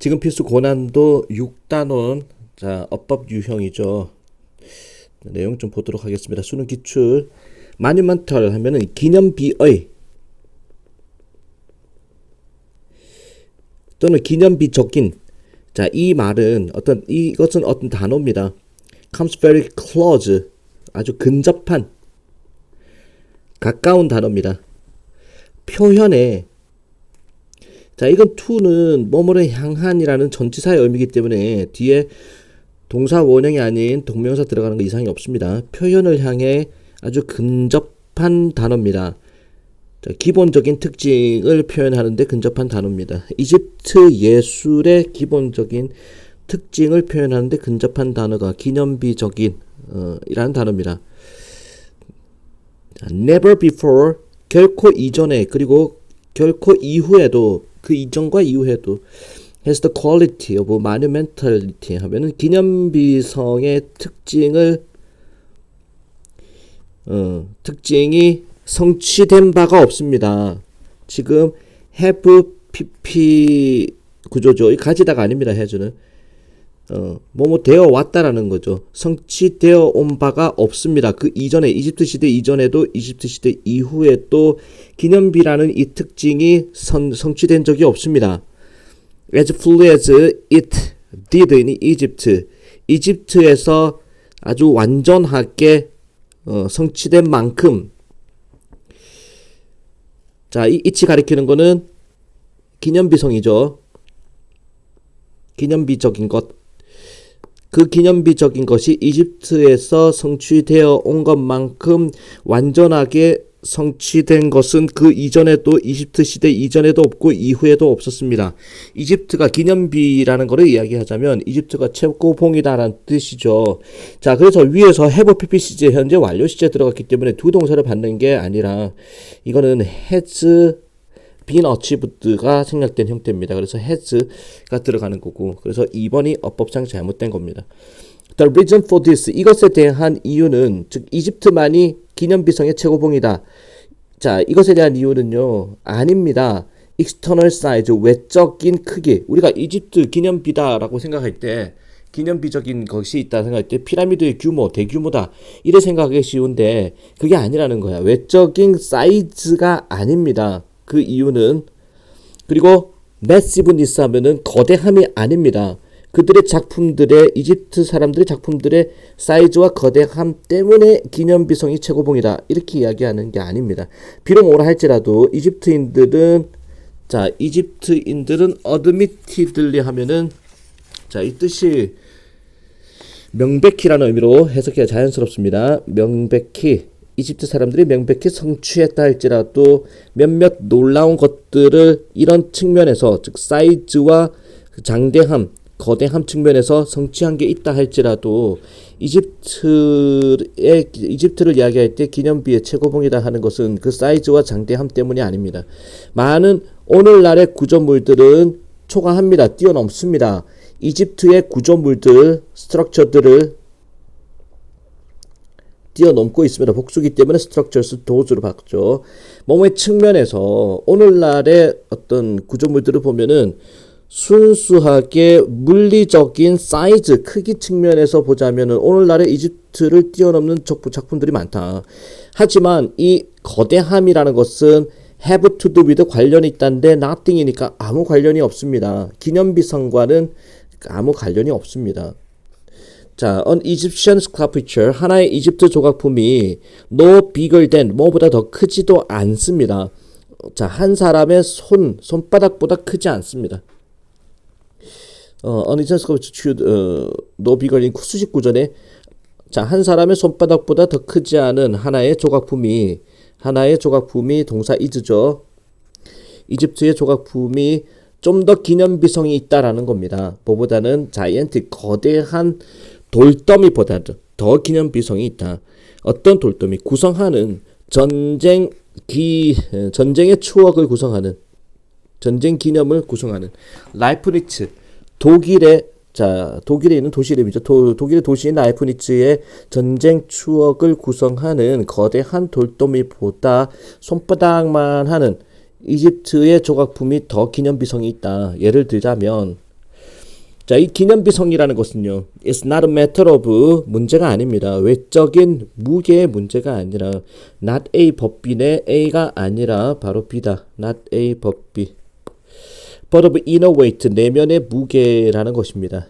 지금 필수 고난도 6단원, 자, 어법 유형이죠. 내용 좀 보도록 하겠습니다. 수능 기출. 마뉴먼털 하면은 기념비의 또는 기념비적인. 자, 이 말은 이것은 어떤 단어입니다. comes very close. 아주 근접한, 가까운 단어입니다. 표현에, 자, 이건 to는 뭐뭐를 향한이라는 전치사의 의미이기 때문에 뒤에 동사 원형이 아닌 동명사 들어가는 거 이상이 없습니다. 표현을 향해 아주 근접한 단어입니다. 자, 기본적인 특징을 표현하는데 근접한 단어입니다. 이집트 예술의 기본적인 특징을 표현하는데 근접한 단어가 기념비적인 이라는 단어입니다. 자, never before, 결코 이전에, 그리고 결코 이후에도, 그 이전과 이후에도 has the quality of monumentality 하면은 기념비성의 특징이 성취된 바가 없습니다. 지금 have pp 구조죠. 이 가지다가 아닙니다. has는 뭐뭐 되어 왔다라는 거죠. 성취되어 온 바가 없습니다. 그 이전에, 이집트 시대 이전에도 이집트 시대 이후에 또 기념비라는 이 특징이 성취된 적이 없습니다. as fully as it did in Egypt. 이집트에서 아주 완전하게 성취된 만큼. 자, 이 it이 가리키는 거는 기념비성이죠. 기념비적인 것. 그 기념비적인 것이 이집트에서 성취되어 온 것만큼 완전하게 성취된 것은 그 이전에도, 이집트 시대 이전에도 없고 이후에도 없었습니다. 이집트가 기념비라는 것을 이야기하자면 이집트가 최고봉이다라는 뜻이죠. 자, 그래서 위에서 have pp 시제 현재 완료 시제 들어갔기 때문에 두 동사를 받는 게 아니라 이거는 has been achieved가 생략된 형태입니다. 그래서 has가 들어가는 거고, 그래서 2번이 어법상 잘못된 겁니다. The reason for this, 이것에 대한 이유는, 즉 이집트만이 기념비성의 최고봉이다. 자, 이것에 대한 이유는요, 아닙니다. external size, 외적인 크기. 우리가 이집트 기념비다라고 생각할 때, 기념비적인 것이 있다 생각할 때 피라미드의 규모, 대규모다 이래 생각하기 쉬운데 그게 아니라는 거야. 외적인 사이즈가 아닙니다. 그 이유는, 그리고 massiveness 하면은 거대함이 아닙니다. 그들의 작품들의, 이집트 사람들의 작품들의 사이즈와 거대함 때문에 기념비성이 최고봉이다 이렇게 이야기하는 게 아닙니다. 비록 뭐라 할지라도 이집트인들은 admittedly 하면은, 자, 이 뜻이 명백히라는 의미로 해석해야 자연스럽습니다. 명백히, 이집트 사람들이 명백히 성취했다 할지라도 몇몇 놀라운 것들을 이런 측면에서, 즉 사이즈와 장대함, 거대함 측면에서 성취한 게 있다 할지라도 이집트를 이야기할 때 기념비의 최고봉이다 하는 것은 그 사이즈와 장대함 때문이 아닙니다. 많은 오늘날의 구조물들은 초과합니다. 뛰어넘습니다. 이집트의 구조물들, 스트럭처들을 뛰어넘고 있습니다. 복수기 때문에 스트럭처스 도주로 봤죠. 몸의 측면에서 오늘날의 어떤 구조물들을 보면은 순수하게 물리적인 사이즈, 크기 측면에서 보자면은 오늘날의 이집트를 뛰어넘는 작품들이 많다. 하지만 이 거대함이라는 것은 have to do with 관련이 있다는데 nothing이니까 아무 관련이 없습니다. 기념비성과는 아무 관련이 없습니다. 자, an Egyptian sculpture, 하나의 이집트 조각품이 no bigger than, 뭐보다 더 크지도 않습니다. 자, 한 사람의 손바닥보다 크지 않습니다. an Egyptian sculpture no bigger than 수식 구전에, 자, 한 사람의 손바닥보다 더 크지 않은 하나의 조각품이 동사 is죠. 이집트의 조각품이 좀 더 기념비성이 있다라는 겁니다. 뭐보다는 자이언트, 거대한 돌더미보다도 더 기념비성이 있다. 어떤 돌더미? 구성하는 전쟁의 추억을 구성하는, 전쟁 기념을 구성하는 라이프니츠, 독일에 있는 도시 이름이죠. 독일의 도시인 라이프니츠의 전쟁 추억을 구성하는 거대한 돌더미보다 손바닥만 하는 이집트의 조각품이 더 기념비성이 있다. 예를 들자면 자, 이 기념비성이라는 것은요, it's not a matter of 문제가 아닙니다. 외적인 무게의 문제가 아니라 not A 법비네 A가 아니라 바로 B다. not A 법비. but of inner weight 내면의 무게라는 것입니다.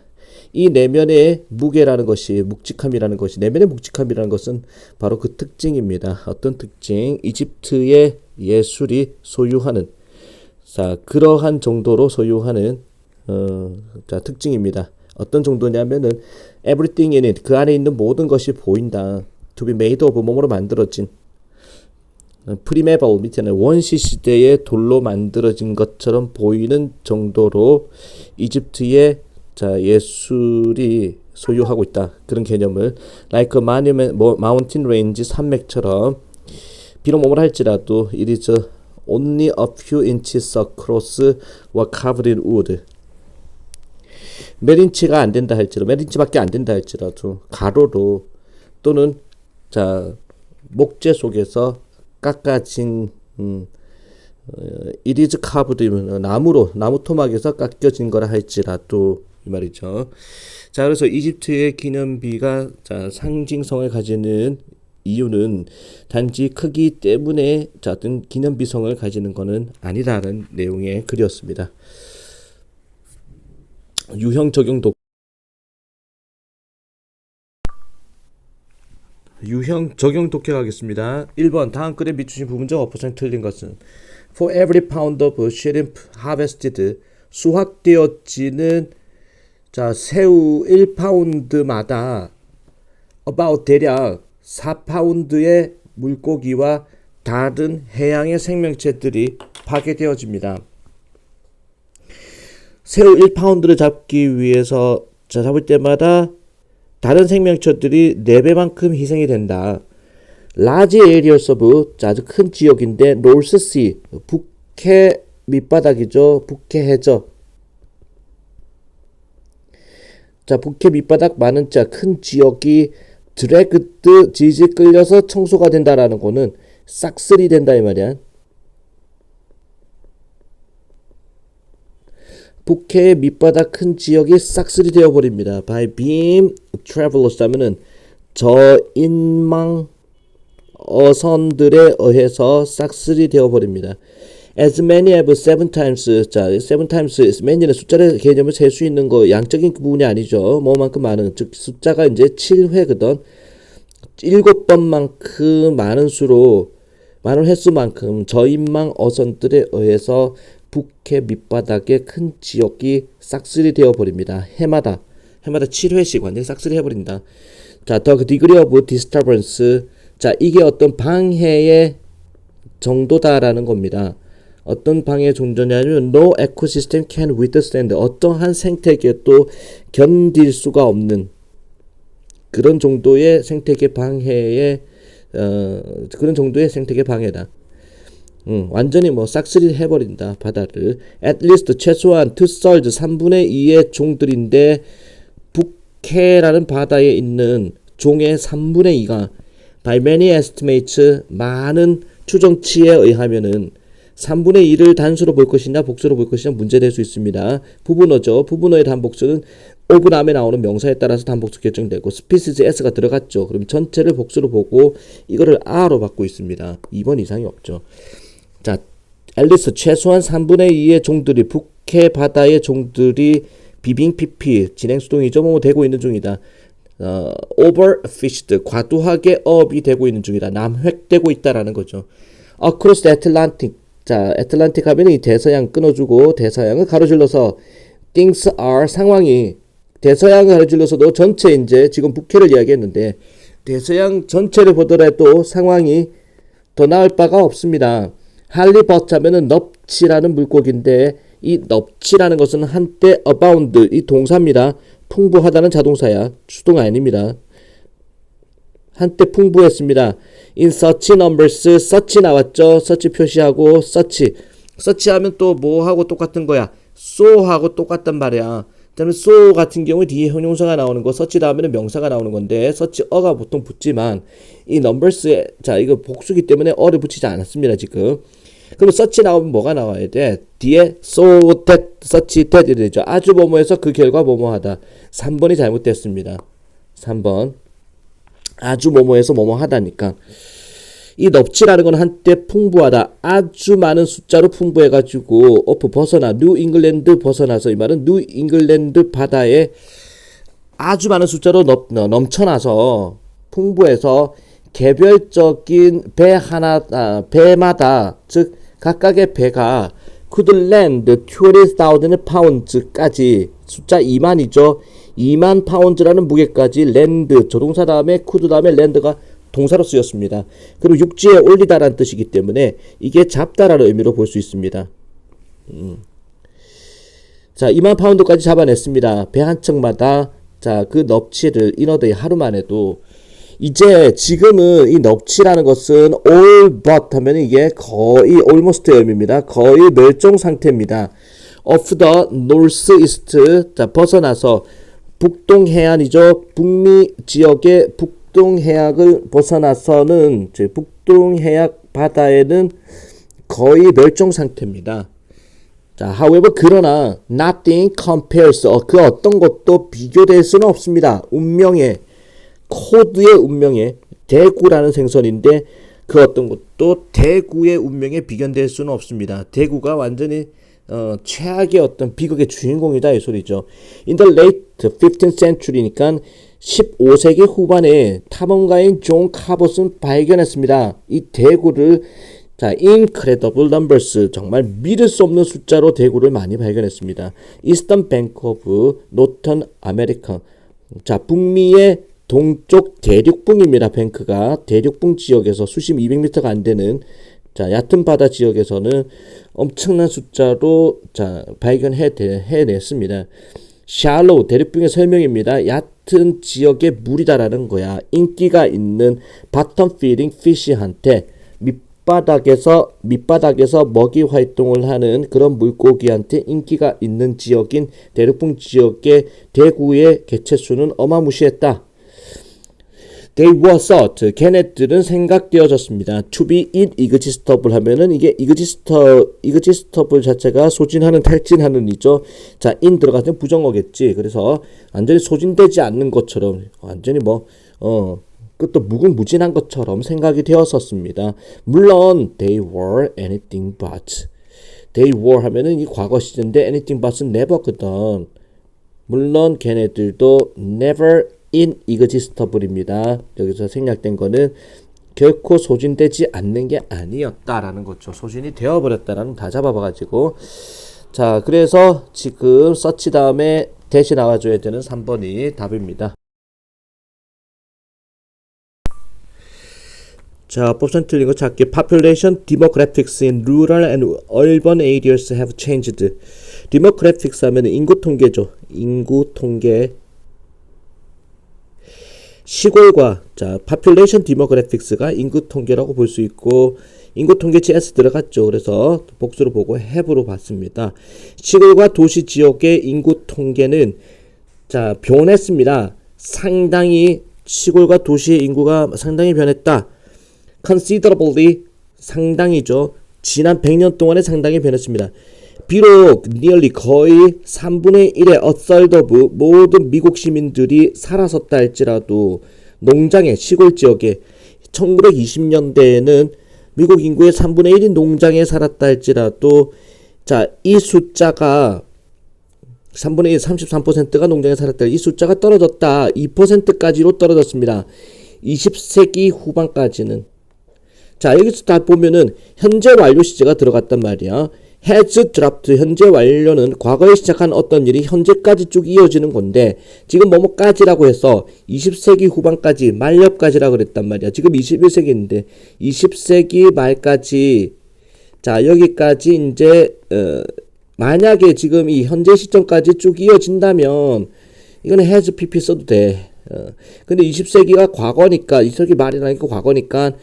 이 내면의 무게라는 것이 묵직함이라는 것이 내면의 묵직함이라는 것은 바로 그 특징입니다. 어떤 특징? 이집트의 예술이 소유하는 자 그러한 정도로 소유하는 자 특징입니다. 어떤 정도냐면은 everything in it 그 안에 있는 모든 것이 보인다. to be made of 몸으로 만들어진 프리메벌 밑에는 원시 시대의 돌로 만들어진 것처럼 보이는 정도로 이집트의 자 예술이 소유하고 있다. 그런 개념을 like a monument, mountain range 산맥처럼 비록 뭐라 할지라도 it is only a few inches across or covered in wood. 몇 인치가 안 된다 할지라도 몇 인치밖에 안 된다 할지라도 가로로 또는 자 목재 속에서 깎아진 it is carved 나무로 나무 토막에서 깎여진 거라 할지라도 이 말이죠. 자 그래서 이집트의 기념비가 자 상징성을 가지는 이유는 단지 크기 때문에 자 어떤 기념비성을 가지는 것은 아니라는 내용의 글이었습니다. 유형 적용 독해 가겠습니다. 1번 다음 글에 비추신 부분 중 5% 틀린 것은 For every pound of shrimp harvested 수확되어지는 자 새우 1파운드마다 about 대략 4파운드의 물고기와 다른 해양의 생명체들이 파괴되어집니다. 새우 1파운드를 잡기 위해서 자 잡을 때마다 다른 생명체들이 4배만큼 희생이 된다. large areas of 아주 큰 지역인데 North Sea 북해 밑바닥이죠. 북해 해저 자 북해 밑바닥 많은 자 큰 지역이 드래그드 질질 끌려서 청소가 된다라는 거는 싹쓸이 된다 이 말이야. 북해의 밑바닥 큰 지역이 싹쓸이 되어버립니다. by beam travelers 하면은 저인망 어선들에 의해서 싹쓸이 되어버립니다. as many as 7 times 자 7 times as many는 숫자를 개념을 셀 수 있는 거 양적인 부분이 아니죠. 뭐만큼 많은 즉 숫자가 이제 7회거든. 7번만큼 많은 수로 많은 횟수만큼 저인망 어선들에 의해서 북해 밑바닥의 큰 지역이 싹쓸이 되어버립니다. 해마다 7회씩 완전히 싹쓸이 해버린다. 자, the degree of disturbance 자 이게 어떤 방해의 정도다라는 겁니다. 어떤 방해의 정도냐면 no ecosystem can withstand 어떠한 생태계도 견딜 수가 없는 그런 정도의 생태계 방해의 그런 정도의 생태계 방해다. 완전히 뭐 싹쓸이 해버린다 바다를. at least 최소한 2/3 3분의 2의 종들인데 북해라는 바다에 있는 종의 3분의 2가 by many estimates 많은 추정치에 의하면은 3분의 2를 단수로 볼 것이냐 복수로 볼 것이냐 문제될 수 있습니다. 부분어죠. 부분어의 단복수는 of 다음에 나오는 명사에 따라서 단복수 결정되고 species s가 들어갔죠. 그럼 전체를 복수로 보고 이거를 r로 받고 있습니다. 2번 이상이 없죠. 자, 앨리스 최소한 3분의 2의 종들이 북해 바다의 종들이 비빙 PP 진행수동이죠. 뭐 되고 있는 중이다. overfished 과도하게 어업이 되고 있는 중이다. 남획되고 있다라는 거죠. across the Atlantic 자, 애틀란틱 하면 이 대서양 끊어주고 대서양을 가로질러서 things are 상황이 대서양을 가로질러서도 전체 이제 지금 북해를 이야기했는데 대서양 전체를 보더라도 상황이 더 나을 바가 없습니다. 할리버트 하면은 넙치라는 물고기인데 이 넙치라는 것은 한때 abound 이 동사입니다. 풍부하다는 자동사야. 수동 아닙니다. 한때 풍부했습니다. in such numbers such 나왔죠. such 표시하고 such 하면 또 뭐하고 똑같은 거야. so하고 똑같단 말이야. 그다음에 so 같은 경우에 뒤에 형용사가 나오는 거 such 다음에는 명사가 나오는 건데 such 어가 보통 붙지만 이 numbers에 자 이거 복수기 때문에 어를 붙이지 않았습니다. 지금 그럼 search 나오면 뭐가 나와야 돼? 뒤에 so that, search that 이렇게 되죠. 아주 뭐뭐해서 그 결과 뭐뭐하다. 3번이 잘못됐습니다. 3번. 아주 뭐뭐해서 뭐뭐하다니까. 이 넙치라는 건 한때 풍부하다. 아주 많은 숫자로 풍부해가지고 오프 벗어나 뉴 잉글랜드 벗어나서 이 말은 뉴 잉글랜드 바다에 아주 많은 숫자로 넘쳐나서 풍부해서 개별적인 배마다 즉 각각의 배가 could land 20,000 pounds까지 숫자 2만이죠. 2만 파운드라는 무게까지 랜드 조동사 다음에 could 다음에 land가 동사로 쓰였습니다. 그리고 육지에 올리다라는 뜻이기 때문에 이게 잡다라는 의미로 볼 수 있습니다. 자, 2만 파운드까지 잡아냈습니다. 배 한 척마다 자, 그 넙치를 이너데이 하루만 해도 이제 지금은 이 넙치라는 것은 all but 하면 이게 거의 almost의 의미입니다. 거의 멸종 상태입니다. of the northeast 자, 벗어나서 북동 해안이죠. 북미 지역의 북동 해역을 벗어나서는 북동 해역 바다에는 거의 멸종 상태입니다. 자, however 그러나 nothing compares 그 어떤 것도 비교될 수는 없습니다. 운명의 코드의 운명에 대구라는 생선인데 그 어떤 것도 대구의 운명에 비견될 수는 없습니다. 대구가 완전히 최악의 어떤 비극의 주인공이다 이 소리죠. In the late 15th century니까 15세기 후반에 탐험가인 존 카봇은 발견했습니다. 이 대구를 자, incredible numbers 정말 믿을 수 없는 숫자로 대구를 많이 발견했습니다. Eastern Bank of Northern America 자, 북미의 동쪽 대륙붕입니다. 뱅크가 대륙붕 지역에서 수심 200m가 안 되는 자, 얕은 바다 지역에서는 엄청난 숫자로 자, 해냈습니다. shallow 대륙붕의 설명입니다. 얕은 지역의 물이다라는 거야. 인기가 있는 bottom feeding fish한테 밑바닥에서 먹이 활동을 하는 그런 물고기한테 인기가 있는 지역인 대륙붕 지역의 대구의 개체수는 어마무시했다. They were thought. 걔네들은 생각되어졌습니다. To be inexhaustible 하면은 이게 exhaustible 자체가 소진하는, 탈진하는 이죠. 자, in 들어가서 부정어겠지. 그래서 완전히 소진되지 않는 것처럼 완전히 끝도 무궁무진한 것처럼 생각이 되었었습니다. 물론 they were anything but. They were 하면은 이 과거 시제인데 anything but은 never거든. 물론 걔네들도 never inexhaustible입니다. 여기서 생략된 거는 결코 소진되지 않는 게 아니었다라는 거죠. 소진이 되어버렸다라는 다 잡아봐가지고 자, 그래서 지금 서치 다음에 대시 나와줘야 되는 3번이 답입니다. 자, 법선 틀린 거 찾기. Population demographics in rural and urban areas have changed. demographics 하면 인구 통계죠. 인구 통계. 시골과 자, population demographics가 인구 통계라고 볼 수 있고 인구 통계치 S 들어갔죠. 그래서 복수로 보고 have로 봤습니다. 시골과 도시 지역의 인구 통계는 자, 변했습니다. 상당히 시골과 도시의 인구가 상당히 변했다. considerably 상당히죠. 지난 100년 동안에 상당히 변했습니다. 비록 nearly 거의 3분의 1의 a third of 모든 미국 시민들이 살았었다 할지라도 농장의 시골 지역에 1920년대에는 미국 인구의 3분의 1이 농장에 살았다 할지라도 자, 이 숫자가 3분의 1, 33%가 농장에 살았다. 이 숫자가 떨어졌다. 2%까지로 떨어졌습니다. 20세기 후반까지는. 자, 여기서 다 보면은 현재 완료 시제가 들어갔단 말이야. has dropped 현재 완료는 과거에 시작한 어떤 일이 현재까지 쭉 이어지는 건데 지금 뭐뭐까지라고 해서 20세기 후반까지 말엽까지라고 그랬단 말이야. 지금 21세기인데 20세기 말까지 자, 여기까지 이제 만약에 지금 이 현재 시점까지 쭉 이어진다면 이거는 has pp 써도 돼. 근데 20세기가 과거니까 20세기 말이라니까 과거니까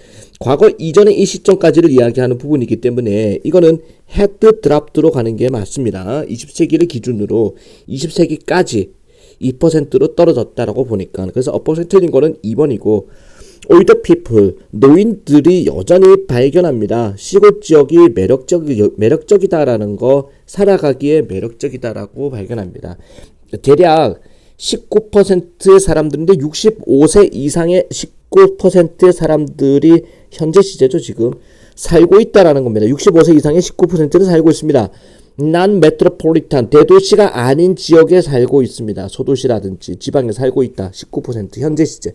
과거 이전의 이 시점까지를 이야기하는 부분이기 때문에 이거는 had dropped로 가는 게 맞습니다. 20세기를 기준으로 20세기까지 2%로 떨어졌다라고 보니까 그래서 1%인 거는 2번이고 older people, 노인들이 여전히 발견합니다. 시골 지역이 매력적이다라는 거, 살아가기에 매력적이다라고 발견합니다. 대략 19%의 사람들인데 65세 이상의 19%의 사람들이 현재 시제죠, 지금 살고 있다라는 겁니다. 65세 이상의 19%는 살고 있습니다. 난 메트로폴리탄, 대도시가 아닌 지역에 살고 있습니다. 소도시라든지 지방에 살고 있다. 19% 현재 시제.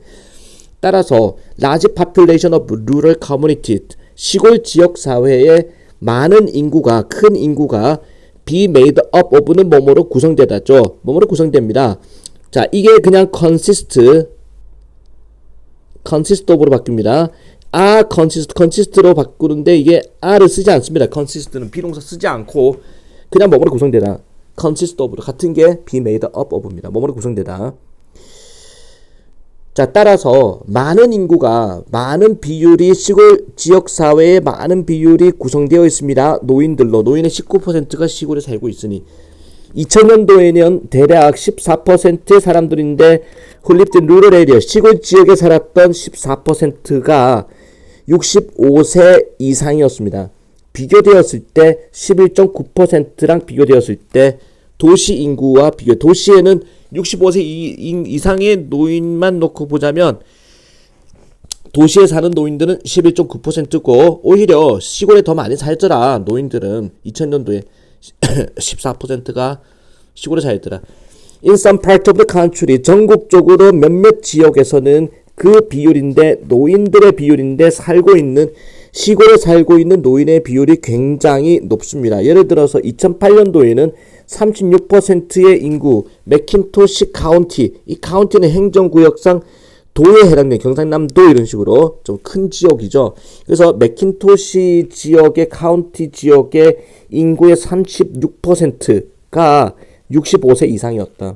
따라서 large population of rural community, 시골 지역 사회의 많은 인구가, 큰 인구가 be made up of는 뭐뭐로 구성되다죠. 뭐뭐로 구성됩니다. 자, 이게 그냥 consist of로 바뀝니다. consist로 바꾸는데 이게 are를 쓰지 않습니다. consist는 비동사 쓰지 않고 그냥 뭐뭐로 구성되다. consist of로 같은 게 be made up of입니다. 뭐뭐로 구성되다. 자, 따라서 많은 인구가, 많은 비율이 시골 지역 사회에 많은 비율이 구성되어 있습니다. 노인들로. 노인의 19%가 시골에 살고 있으니 2000년도에는 대략 14%의 사람들인데 who lived in rural area, 시골 지역에 살았던 14%가 65세 이상이었습니다. 비교되었을 때 11.9%랑 비교되었을 때 도시 인구와 비교, 도시에는 65세 이상의 노인만 놓고 보자면 도시에 사는 노인들은 11.9%고 오히려 시골에 더 많이 살더라. 노인들은 2000년도에 14%가 시골에 살더라. In some part of the country, 전국적으로 몇몇 지역에서는 그 비율인데, 노인들의 비율인데 시골에 살고 있는 노인의 비율이 굉장히 높습니다. 예를 들어서 2008년도에는 36%의 인구, 맥킨토시 카운티, 이 카운티는 행정구역상 도에 해당되는 경상남도 이런 식으로 좀 큰 지역이죠. 그래서 맥킨토시 지역의 카운티 지역의 인구의 36%가 65세 이상이었다.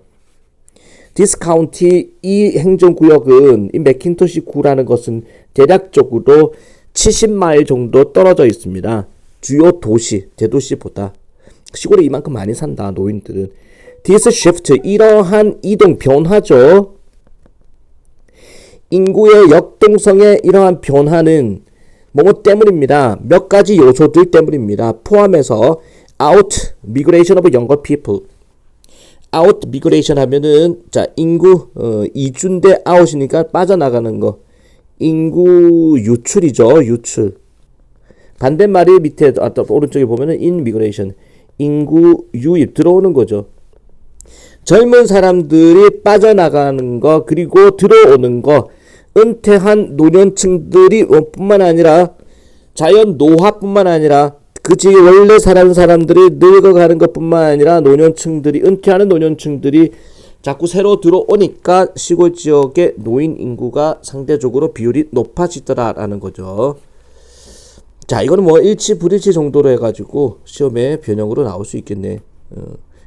This county, 이 행정구역은 이 맥킨토시 구라는 것은 대략적으로 70마일 정도 떨어져 있습니다. 주요 도시, 대도시보다. 시골에 이만큼 많이 산다, 노인들은. This shift, 이러한 이동, 변화죠. 인구의 역동성의 이러한 변화는 뭐뭐 때문입니다. 몇 가지 요소들 때문입니다. 포함해서 out migration of younger people. out migration 하면은 자 인구 이주인데 out이니까 빠져나가는 거. 인구 유출이죠. 유출. 반대말이 밑에 오른쪽에 보면은 in migration. 인구 유입 들어오는 거죠. 젊은 사람들이 빠져나가는 거 그리고 들어오는 거 은퇴한 노년층들이 뿐만 아니라 자연 노화뿐만 아니라 그지 원래 사는 사람들이 늙어가는 것뿐만 아니라 노년층들이 은퇴하는 노년층들이 자꾸 새로 들어오니까 시골 지역의 노인 인구가 상대적으로 비율이 높아지더라라는 거죠. 자, 이거는 뭐 일치 불일치 정도로 해가지고 시험에 변형으로 나올 수 있겠네.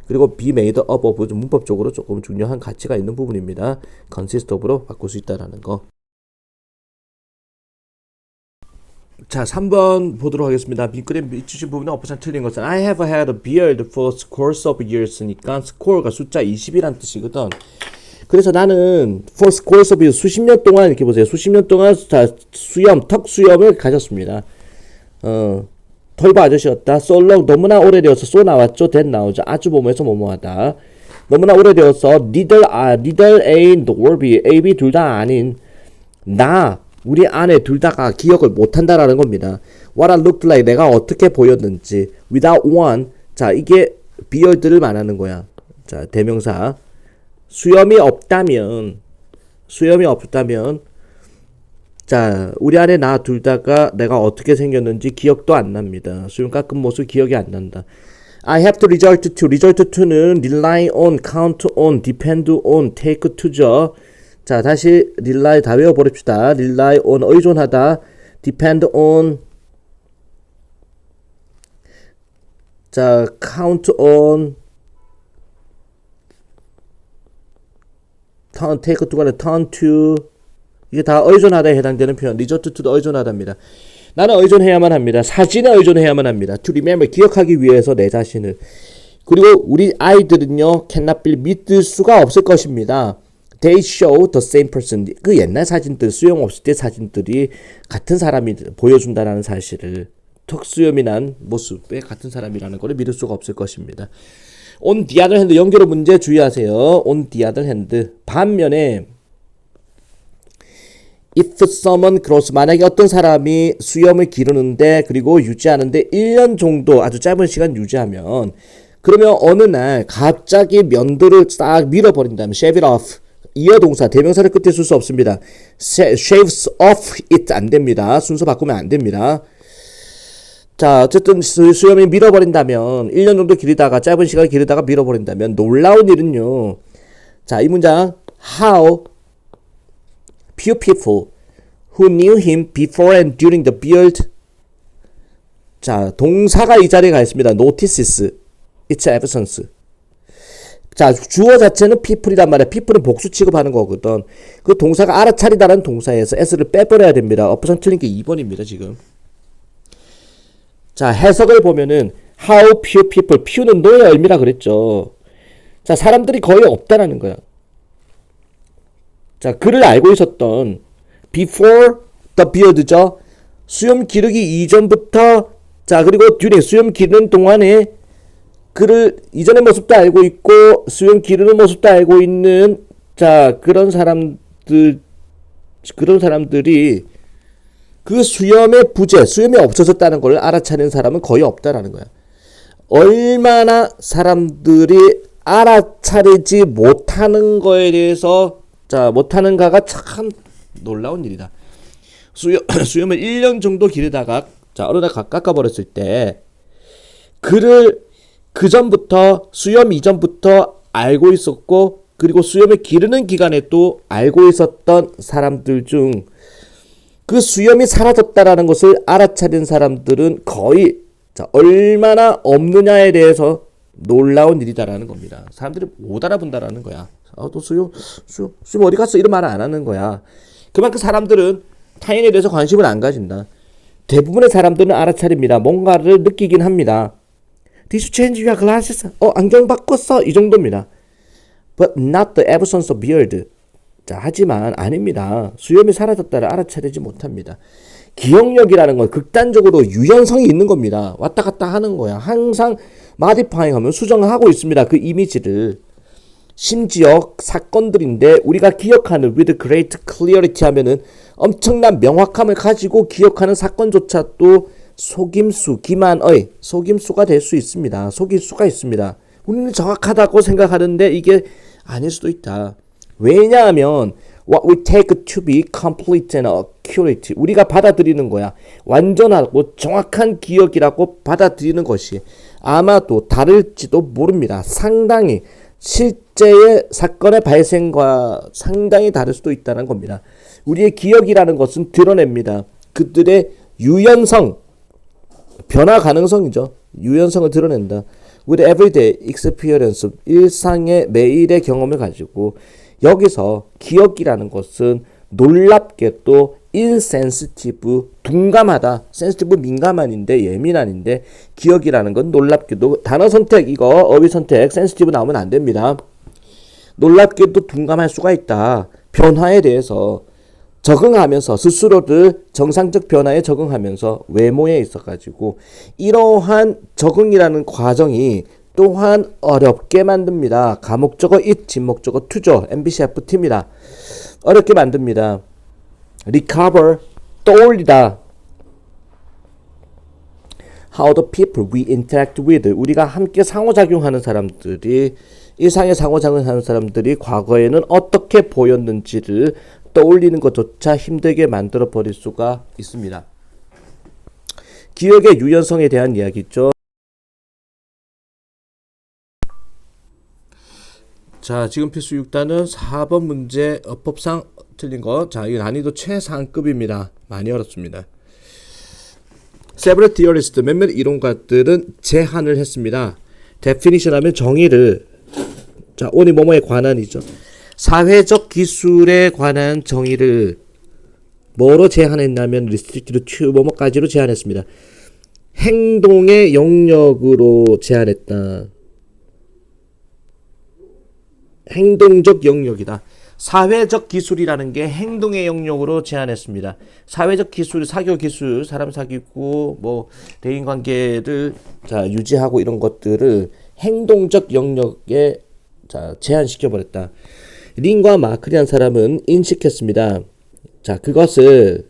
그리고 be made up of 문법적으로 조금 중요한 가치가 있는 부분입니다. consist of로 바꿀 수 있다라는 거. 자, 3번 보도록 하겠습니다. 밑글에 주신 부분은 5% 틀린 것은 I have had a beard for scores of years니까 score가 숫자 20이란 뜻이거든. 그래서 나는 for scores of years 수십 년 동안 이렇게 보세요. 수십 년 동안 수염, 턱 수염을 가졌습니다. 털보 아저씨였다. so long 너무나 오래되어서 so 나왔죠. that 나오죠. 아주 뭐뭐해서 뭐뭐하다. 너무나 오래되어서 neither A nor B, A, B 둘 다 아닌 나 우리 아내 둘 다가 기억을 못한다라는 겁니다. What I looked like 내가 어떻게 보였는지 without one 자 이게 beard를 말하는 거야. 자 대명사 수염이 없다면 자 우리 아내 나 둘 다가 내가 어떻게 생겼는지 기억도 안 납니다. 수염 깎은 모습 기억이 안 난다. I have to resort to는 rely on, count on, depend on, take to죠. 자 다시 rely 다 외워버립시다. rely on 의존하다, depend on 자 count on turn, take to가 turn to 이게 다 의존하다에 해당되는 표현. resort to도 의존하다입니다. 나는 의존해야만 합니다. 사진에 의존해야만 합니다. to remember 기억하기 위해서 내 자신을. 그리고 우리 아이들은요 cannot be 믿을 수가 없을 것입니다. They show the same person. 그 옛날 사진들, 수염 없을 때 사진들이 같은 사람이 보여준다라는 사실을, 턱수염이 난 모습에 같은 사람이라는 걸 믿을 수가 없을 것입니다. On the other hand, 연결어 문제 주의하세요. On the other hand. 반면에 if someone grows, 만약에 어떤 사람이 수염을 기르는데 그리고 유지하는데 1년 정도 아주 짧은 시간 유지하면, 그러면 어느 날 갑자기 면도를 싹 밀어버린다면 shave it off, 이어 동사 대명사를 끝에 쓸 수 없습니다. shaves off it 안 됩니다. 순서 바꾸면 안 됩니다. 자, 어쨌든 수염이 밀어버린다면, 1년 정도 기르다가 짧은 시간 기르다가 밀어버린다면 놀라운 일은요. 자, 이 문장 how few people who knew him before and during the beard. 자, 동사가 이 자리에 가 있습니다. notices its absence. 자, 주어 자체는 people이란 말이야. people은 복수 취급하는 거거든. 그 동사가 알아차리다라는 동사에서 s를 빼버려야 됩니다. 옵션 틀린 게 2번입니다, 지금. 자, 해석을 보면은 how few people, few는 노의 의미라 그랬죠. 자, 사람들이 거의 없다라는 거야. 자, 그를 알고 있었던 before the beard죠. 수염 기르기 이전부터, 자, 그리고 during 수염 기르는 동안에 그를 이전의 모습도 알고 있고 수염 기르는 모습도 알고 있는, 자, 그런 사람들이 그 수염의 부재, 수염이 없어졌다는 걸 알아차리는 사람은 거의 없다라는 거야. 얼마나 사람들이 알아차리지 못하는 거에 대해서, 자, 못하는가가 참 놀라운 일이다. 수염을 1년 정도 기르다가, 자, 어느 날 깎아버렸을 때, 그를 그 전부터, 수염 이전부터 알고 있었고, 그리고 수염을 기르는 기간에 또 알고 있었던 사람들 중, 그 수염이 사라졌다라는 것을 알아차린 사람들은 거의, 자, 얼마나 없느냐에 대해서 놀라운 일이다라는 겁니다. 사람들이 못 알아본다라는 거야. 너 수염 어디 갔어? 이런 말을 안 하는 거야. 그만큼 사람들은 타인에 대해서 관심을 안 가진다. 대부분의 사람들은 알아차립니다. 뭔가를 느끼긴 합니다. Did you change your glasses? 안경 바꿨어? 이 정도입니다. But not the absence of beard. 자, 하지만 아닙니다. 수염이 사라졌다를 알아차리지 못합니다. 기억력이라는 건 극단적으로 유연성이 있는 겁니다. 왔다 갔다 하는 거야. 항상 modifying 하면 수정하고 있습니다. 그 이미지를. 심지어 사건들인데 우리가 기억하는 with great clarity 하면은 엄청난 명확함을 가지고 기억하는 사건조차도 속임수, 기만의 속임수가 될 수 있습니다. 속일 수가 있습니다. 우리는 정확하다고 생각하는데 이게 아닐 수도 있다. 왜냐하면 what we take to be complete and accurate, 우리가 받아들이는 거야. 완전하고 정확한 기억이라고 받아들이는 것이 아마도 다를지도 모릅니다. 상당히 실제의 사건의 발생과 상당히 다를 수도 있다는 겁니다. 우리의 기억이라는 것은 드러냅니다. 그들의 유연성, 변화 가능성이죠. 유연성을 드러낸다. With everyday experience, 일상의 매일의 경험을 가지고, 여기서 기억이라는 것은 놀랍게 또 insensitive, 둔감하다. sensitive 민감한인데 예민한인데, 기억이라는 건 놀랍게도 단어 선택, 이거 어휘 선택 sensitive 나오면 안 됩니다. 놀랍게도 둔감할 수가 있다. 변화에 대해서 적응하면서 스스로를 정상적 변화에 적응하면서 외모에 있어가지고 이러한 적응이라는 과정이 또한 어렵게 만듭니다. 가목적어 it, 진목적어 to죠. MBC FT입니다. 어렵게 만듭니다. recover, 떠올리다. how the people we interact with, 우리가 함께 상호작용하는 사람들이, 일상에 상호작용하는 사람들이 과거에는 어떻게 보였는지를 떠올리는 것조차 힘들게 만들어 버릴 수가 있습니다. 기억의 유연성에 대한 이야기죠. 자, 지금 필수 6단은 4번 문제 어법상 틀린 거. 자, 이 난이도 최상급입니다. 많이 어렵습니다. Several theorists, 몇몇 이론가들은 제한을 했습니다. definition 하면 정의를, 자, on이 뭐뭐에 관한이죠. 사회적 기술에 관한 정의를 뭐로 제한했냐면 restricted to 뭐뭐까지로 제한했습니다. 행동의 영역으로 제한했다. 행동적 영역이다. 사회적 기술이라는 게 행동의 영역으로 제한했습니다. 사회적 기술, 사교 기술, 사람 사귀고 뭐 대인 관계를 유지하고 이런 것들을 행동적 영역에 제한시켜 버렸다. 린과 마크리한 사람은 인식했습니다. 그것을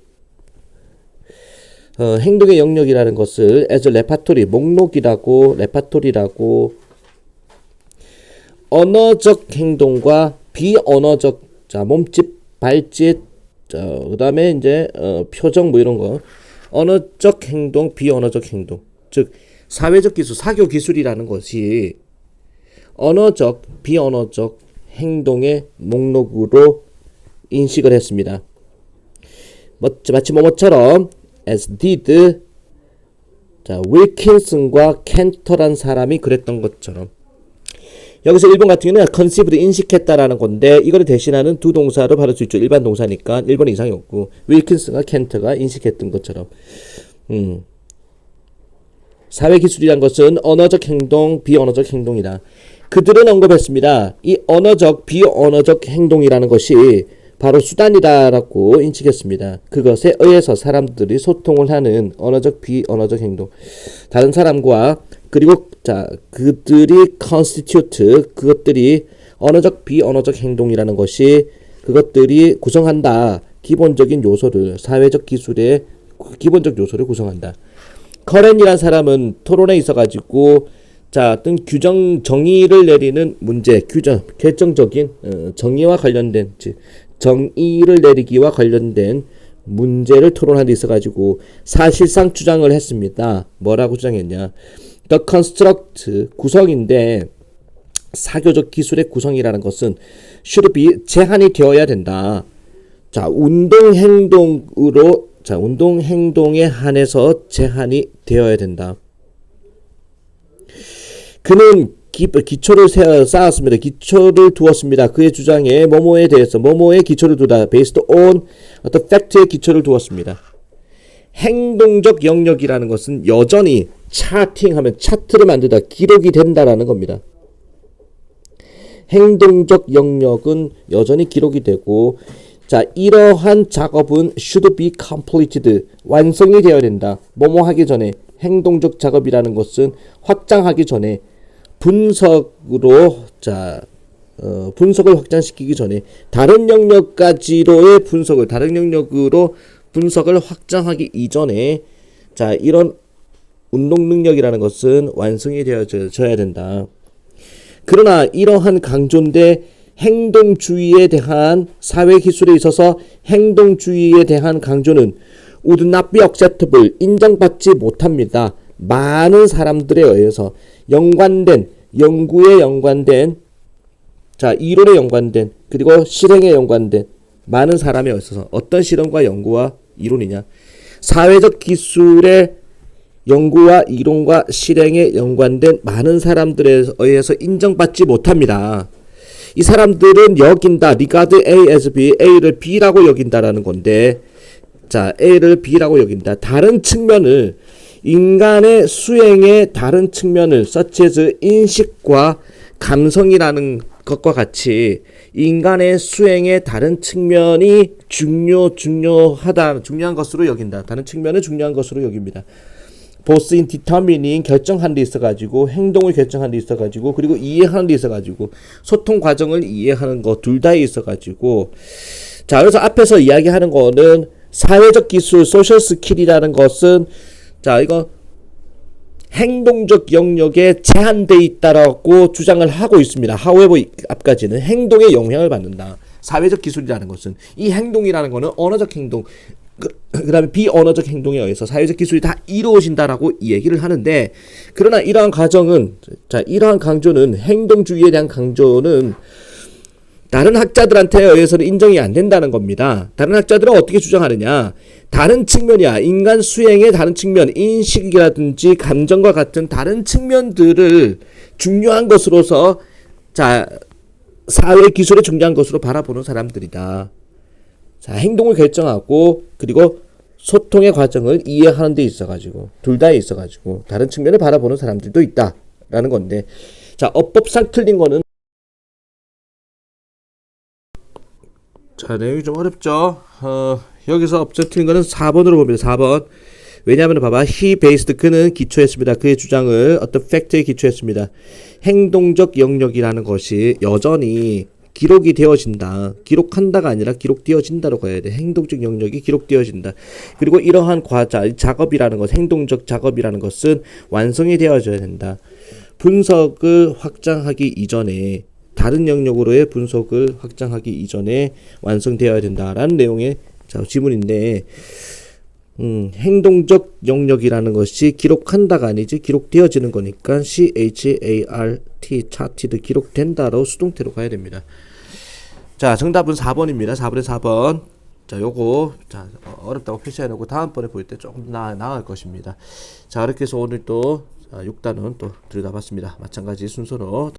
행동의 영역이라는 것을 as 레파토리, 레파토리라고 언어적 행동과 비언어적, 몸짓, 발짓, 그 다음에 이제 표정 뭐 이런 거, 언어적 행동, 비언어적 행동, 즉 사회적 기술, 사교 기술이라는 것이 언어적, 비언어적 행동의 목록으로 인식을 했습니다. 마치 뭐뭐처럼 as did 윌킨슨과 켄터란 사람이 그랬던 것처럼. 여기서 1번 같은 경우는 conceived, 인식했다라는 건데 이거를 대신하는 두 동사로 받을 수 있죠. 일반 동사니까 1번 이상이 없고 윌킨슨과 켄터가 인식했던 것처럼. 사회기술이란 것은 언어적 행동, 비언어적 행동이다. 그들은 언급했습니다. 이 언어적, 비언어적 행동이라는 것이 바로 수단이다라고 인식했습니다. 그것에 의해서 사람들이 소통을 하는 언어적, 비언어적 행동. 다른 사람과 그리고 그들이 constitute, 그것들이 언어적, 비언어적 행동이라는 것이 그것들이 구성한다. 기본적인 요소를, 사회적 기술의 기본적 요소를 구성한다. 커렌이란 사람은 토론에 있어가지고 어떤 정의를 내리는 문제, 결정적인 정의와 관련된 정의를 내리기와 관련된 문제를 토론하는 데 있어가지고 사실상 주장을 했습니다. 뭐라고 주장했냐? The construct, 구성인데 사교적 기술의 구성이라는 것은 should be, 제한이 되어야 된다. 운동 행동에 한해서 제한이 되어야 된다. 그는 기초를 쌓았습니다. 기초를 두었습니다. 그의 주장에 뭐뭐에 대해서 뭐뭐에 기초를 두다. based on 어떤 팩트에 기초를 두었습니다. 행동적 영역이라는 것은 여전히 차팅하면 차트를 만들다 기록이 된다라는 겁니다. 행동적 영역은 여전히 기록이 되고 이러한 작업은 should be completed, 완성이 되어야 된다. 뭐뭐 하기 전에, 행동적 작업이라는 것은 확장하기 전에 분석으로 분석을 확장시키기 전에 다른 영역까지로의 분석을, 다른 영역으로 분석을 확장하기 이전에 이런 운동 능력이라는 것은 완성이 되어져야 된다. 그러나 이러한 강조인데 행동주의에 대한 사회기술에 있어서 행동주의에 대한 강조는 would not be acceptable, 인정받지 못합니다. 많은 사람들에 의해서 연구에 연관된, 이론에 연관된, 그리고 실행에 연관된 많은 사람에 있어서 어떤 실험과 연구와 이론이냐? 사회적 기술의 연구와 이론과 실행에 연관된 많은 사람들에 의해서 인정받지 못합니다. 이 사람들은 여긴다. regard A as B, A를 B라고 여긴다라는 건데, A를 B라고 여긴다. 다른 측면을, 인간의 수행의 다른 측면을 such as 인식과 감성이라는 것과 같이 인간의 수행의 다른 측면이 중요한 것으로 여긴다. 다른 측면을 중요한 것으로 여깁니다. both in determining, 결정하는 데 있어가지고, 행동을 결정하는 데 있어가지고, 그리고 이해하는 데 있어가지고, 소통 과정을 이해하는 것 둘 다에 있어가지고, 그래서 앞에서 이야기하는 거는 사회적 기술, 소셜 스킬이라는 것은 이거 행동적 영역에 제한되어 있다라고 주장을 하고 있습니다. however, 앞까지는 행동에 영향을 받는다. 사회적 기술이라는 것은, 이 행동이라는 것은 언어적 행동, 그 다음에 비언어적 행동에 의해서 사회적 기술이 다 이루어진다라고 얘기를 하는데, 그러나 이러한 과정은, 이러한 강조는, 행동주의에 대한 강조는 다른 학자들한테 의해서는 인정이 안 된다는 겁니다. 다른 학자들은 어떻게 주장하느냐? 다른 측면이야. 인간 수행의 다른 측면, 인식이라든지 감정과 같은 다른 측면들을 중요한 것으로서, 사회 기술의 중요한 것으로 바라보는 사람들이다. 행동을 결정하고, 그리고 소통의 과정을 이해하는 데 있어가지고, 둘 다에 있어가지고, 다른 측면을 바라보는 사람들도 있다라는 건데, 어법상 틀린 거는, 자, 내용이 좀 어렵죠. 여기서 틀린 거는 4번으로 봅니다. 4번. 왜냐하면 봐봐, he based 그는 기초했습니다. 그의 주장을 어떤 팩트에 기초했습니다. 행동적 영역이라는 것이 여전히 기록이 되어진다. 기록한다가 아니라 기록되어진다로 가야 돼. 행동적 영역이 기록되어진다. 그리고 이러한 작업이라는 것, 행동적 작업이라는 것은 완성이 되어져야 된다. 분석을 확장하기 이전에, 다른 영역으로의 분석을 확장하기 이전에 완성되어야 된다라는 내용의 지문인데, 행동적 영역이라는 것이 기록한다가 아니지 기록되어지는 거니까 CHART 차티도 기록된다로 수동태로 가야 됩니다. 자, 정답은 4번입니다. 4번에 4번. 자, 요거 어렵다고 표시해 놓고 다음번에 볼 때 조금 나을 것입니다. 자, 이렇게 해서 오늘 또 6단은 또 들여다봤습니다. 마찬가지 순서로